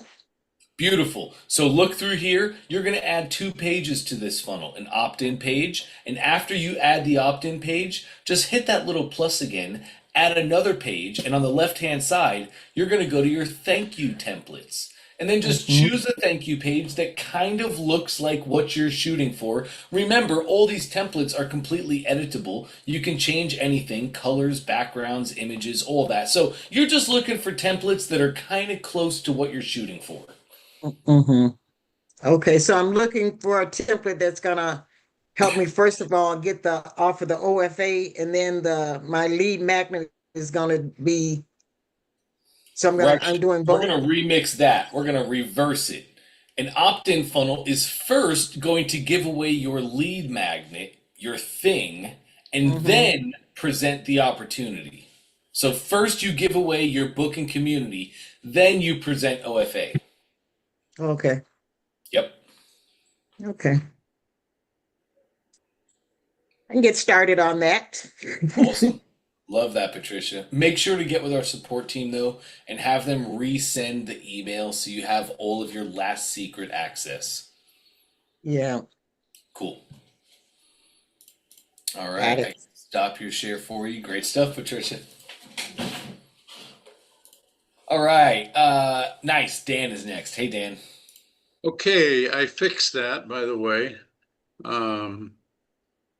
Beautiful. So look through here. You're going to add 2 pages to this funnel, an opt-in page. And after you add the opt-in page, just hit that little plus again, add another page. And on the left-hand side, you're going to go to your thank you templates. And then just choose a thank you page that kind of looks like what you're shooting for. Remember, all these templates are completely editable. You can change anything, colors, backgrounds, images, all that. So you're just looking for templates that are kind of close to what you're shooting for. Mm-hmm. Okay, so I'm looking for a template that's gonna help me first of all get the off of the OFA, and then my lead magnet is gonna be. So I'm doing We're both. gonna remix that. We're gonna reverse it. An opt-in funnel is first going to give away your lead magnet, your thing, and then present the opportunity. So first you give away your book and community, then you present OFA. Okay. Yep. Okay. I can get started on that. Awesome. Love that, Patricia. Make sure to get with our support team, though, and have them resend the email so you have all of your last secret access. Yeah. Cool. All Got right. it. I can stop your share for you. Great stuff, Patricia. All right. Nice. Dan is next. Hey, Dan. Okay, I fixed that, by the way.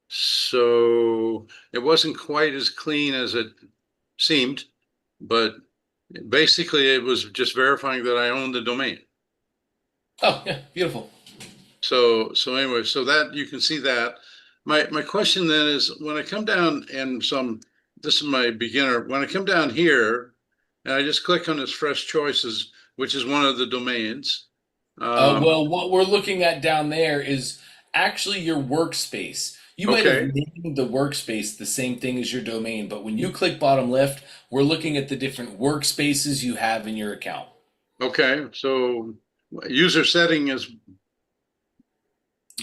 So it wasn't quite as clean as it seemed, but basically it was just verifying that I own the domain. Oh, yeah. Beautiful. So anyway, so that you can see that. My question then is when I come down and this is my beginner, when I come down here and I just click on this fresh choices, which is one of the domains. Well, what we're looking at down there is actually your workspace. You might have Okay, named the workspace the same thing as your domain, but when you click bottom left, we're looking at the different workspaces you have in your account. okay. So user setting is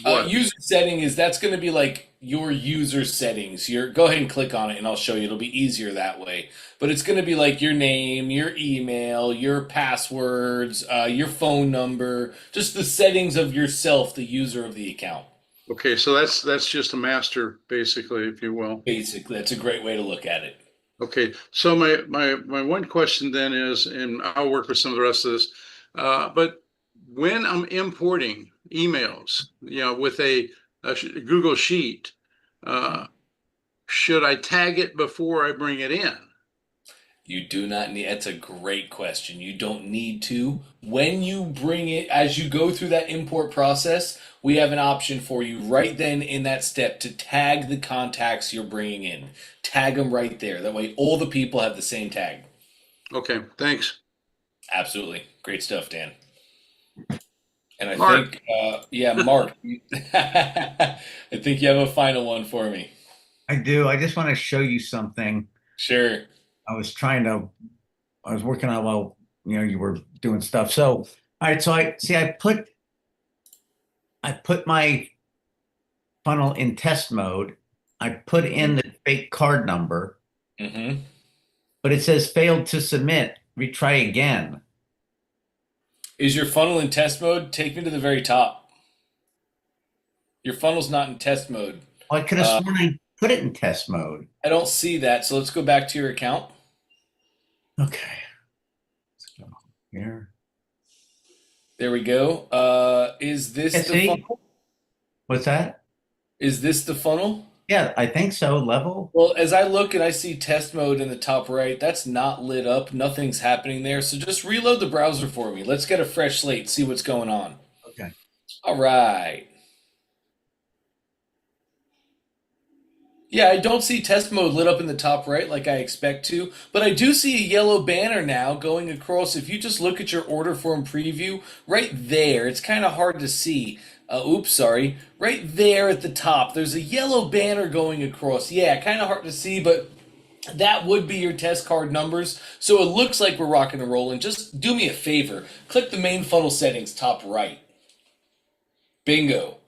what? User setting is that's going to be like your user settings. Go ahead and click on it, and I'll show you. It'll be easier that way. But it's going to be like your name, your email, your passwords, your phone number, just the settings of yourself, the user of the account. Okay, so that's just a master, basically, if you will. Basically, that's a great way to look at it. Okay, so my one question then is, and I'll work with some of the rest of this, but when I'm importing emails, with a Google Sheet, should I tag it before I bring it in? You do not need, that's a great question. You don't need to. When you bring it, as you go through that import process, we have an option for you right then in that step to tag the contacts you're bringing in. Tag them right there. That way all the people have the same tag. Okay, thanks. Absolutely. Great stuff, Dan. And I Mark. think, yeah, Mark, I think you have a final one for me. I do. I just want to show you something. Sure. I was working on while you were doing stuff. So, all right. So I put my funnel in test mode. I put in the fake card number, but it says failed to submit. Retry again. Is your funnel in test mode? Take me to the very top. Your funnel's not in test mode. Well, I could have sworn I put it in test mode. I don't see that. So let's go back to your account. Okay. Let's go here. There we go. Is this the funnel? What's that? Is this the funnel? Yeah, I think so. Level. Well, as I look and I see test mode in the top right, that's not lit up. Nothing's happening there. So just reload the browser for me. Let's get a fresh slate, see what's going on. Okay. All right. Yeah, I don't see test mode lit up in the top right like I expect to, but I do see a yellow banner now going across. If you just look at your order form preview, right there, it's kind of hard to see. Oops, sorry. Right there at the top, there's a yellow banner going across. Yeah, kind of hard to see, but that would be your test card numbers. So it looks like we're rocking and rolling. Just do me a favor. Click the main funnel settings, top right. Bingo.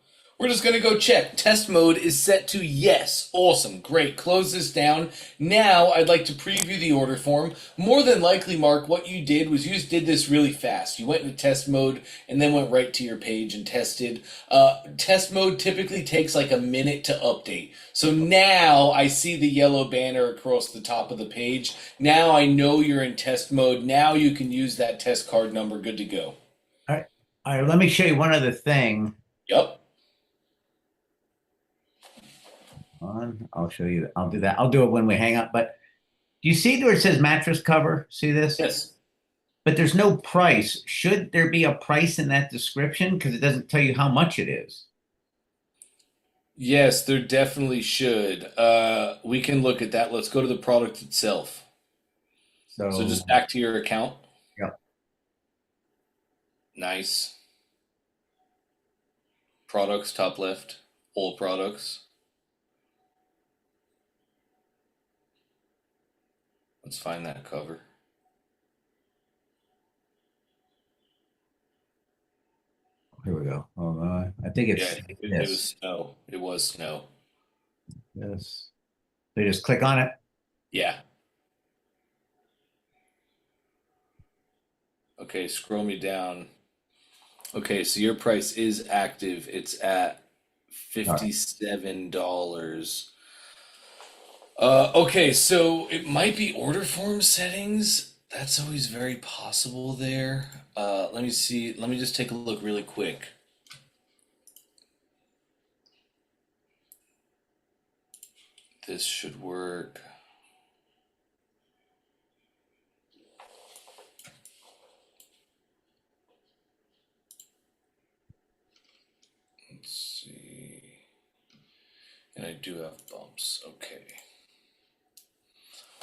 We're just going to go check. Test mode is set to yes. Awesome. Great. Close this down. Now I'd like to preview the order form. More than likely, Mark, what you did was you just did this really fast. You went into test mode and then went right to your page and tested. Test mode typically takes like a minute to update. So now I see the yellow banner across the top of the page. Now I know you're in test mode. Now you can use that test card number. Good to go. All right, let me show you one other thing. Yep. I'll show you. I'll do that. I'll do it when we hang up. But do you see where it says mattress cover? See this? Yes. But there's no price. Should there be a price in that description? Because it doesn't tell you how much it is. Yes, there definitely should. We can look at that. Let's go to the product itself. So So, just back to your account. yeah. Nice. Products, top left. All products. Let's find that cover. Here we go. I think it's Yeah, it was snow. It was snow. this. So you just click on it. Yeah. Okay, scroll me down. Okay, so your price is active. It's at $57. Okay, so it might be order form settings. That's always very possible there. Let me see. Let me just take a look really quick. This should work. Let's see. And I do have bumps. Okay.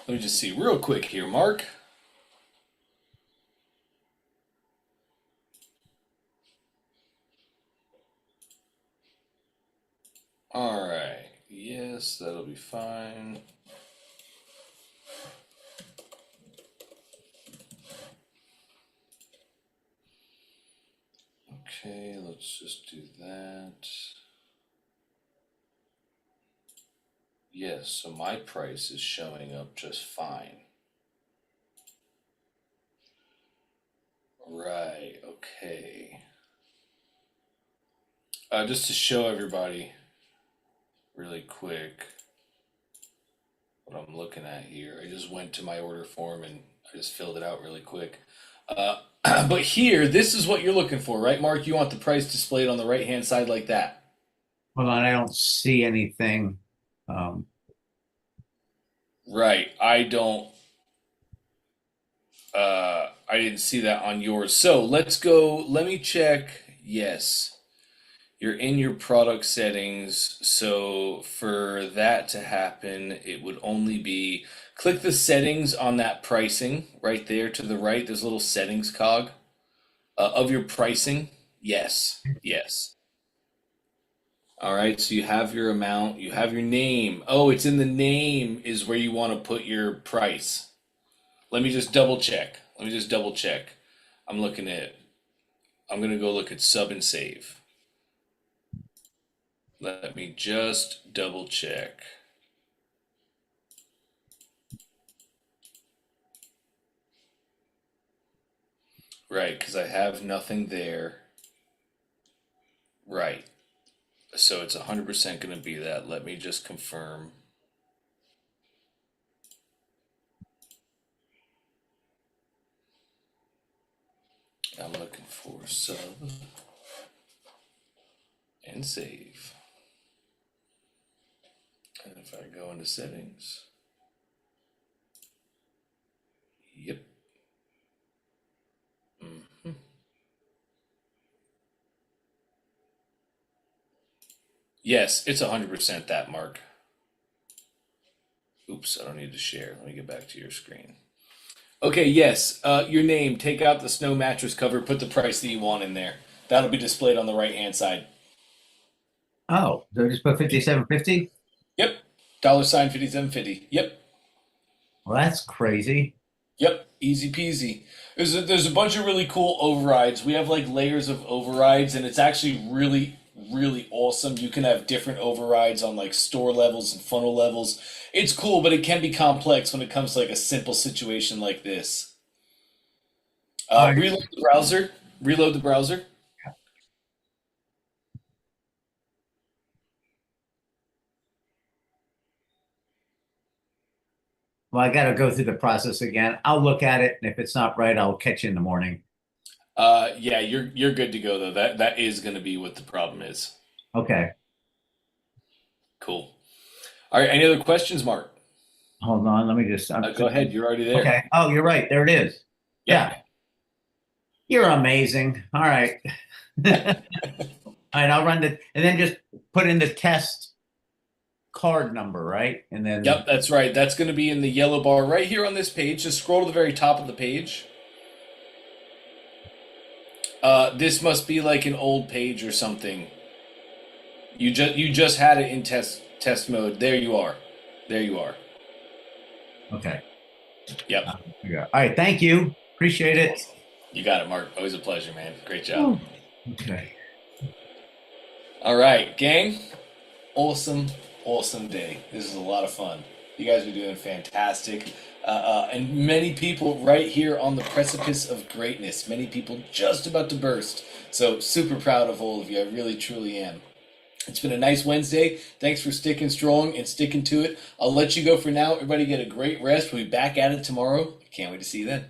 Let me just see real quick here, Mark. All right. Yes, that'll be fine. Okay, let's just do that. Yes, so my price is showing up just fine. Right, okay. Just to show everybody really quick what I'm looking at here. I just went to my order form and I just filled it out really quick. But here, this is what you're looking for, right, Mark? You want the price displayed on the right-hand side like that. Hold on, I don't see anything. Right, I don't. I didn't see that on yours. So let's go. Let me check. Yes, you're in your product settings. So for that to happen, it would only be click the settings on that pricing right there to the right. There's a little settings cog of your pricing. Yes, yes. All right. So you have your amount. You have your name. Oh, it's in the name is where you want to put your price. Let me just double check. Let me just double check. I'm looking at, I'm going to go look at sub and save. Let me just double check. Right, because I have nothing there. Right. So it's 100% going to be that. Let me just confirm. I'm looking for sub and save. And if I go into settings, yep. Mhm. Yes, it's 100% that, Mark. Oops, I don't need to share. Let me get back to your screen. Okay, yes, your name, take out the snow mattress cover, put the price that you want in there. That'll be displayed on the right-hand side. Oh, so just put 57.50? Yep, $ 57.50. Yep, Well, that's crazy. yep, easy peasy. There's a bunch of really cool overrides. We have like layers of overrides, and it's actually really, really awesome. You can have different overrides on like store levels and funnel levels. It's cool, but it can be complex when it comes to like a simple situation like this. All right. Reload the browser. Reload the browser. Well, I got to go through the process again. I'll look at it, and if it's not right, I'll catch you in the morning. Yeah, you're good to go though. That is going to be what the problem is. Okay. Cool. All right. Any other questions, Mark? Hold on. Let me just. Go ahead. You're already there. Okay. Oh, you're right. There it is. Yep. Yeah. You're amazing. All right. All right. I'll run the and then just put in the test card number, right? And then. Yep, that's right. That's going to be in the yellow bar right here on this page. Just scroll to the very top of the page. This must be like an old page or something. You just had it in test mode. There you are. There you are. Okay. Yep. All right. Thank you. Appreciate it. You got it, Mark. Always a pleasure, man. Great job. Okay. All right, gang. Awesome day. This is a lot of fun. You guys are doing fantastic. And many people right here on the precipice of greatness. Many people just about to burst. So super proud of all of you. I really, truly am. It's been a nice Wednesday. Thanks for sticking strong and sticking to it. I'll let you go for now. Everybody get a great rest. We'll be back at it tomorrow. Can't wait to see you then.